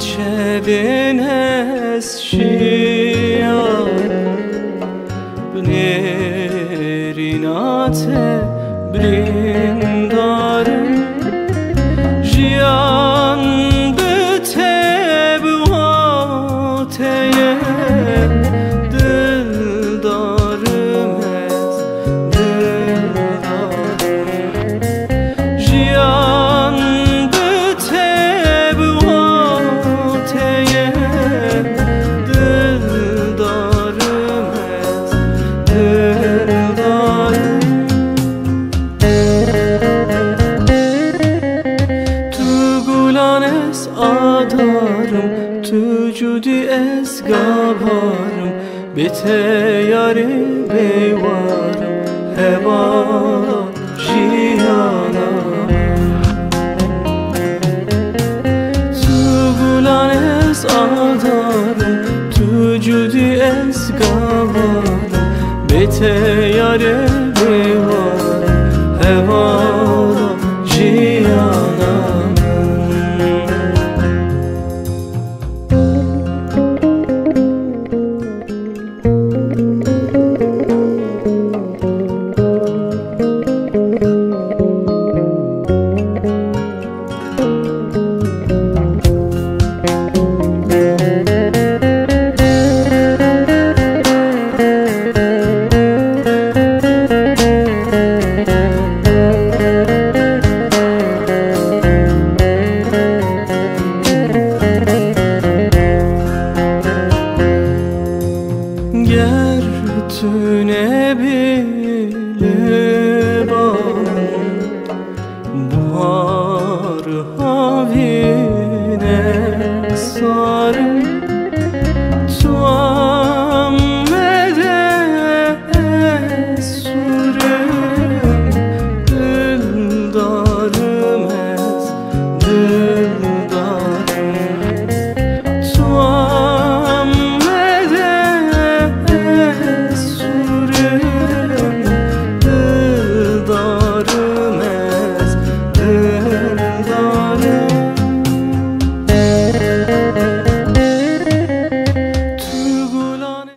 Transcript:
شبین از شیار بنرینات برندارم جیان بته بواتیه دل دارم از دل دارم جیان آدارم تو جودی از گابارم به تیاری بیوارم هوا جیانم تو گلان از آدارم تو جودی از گابارم به تیاری بیوارم هوا جیانم گر تو نبیلی بارم بار هاوینه سارم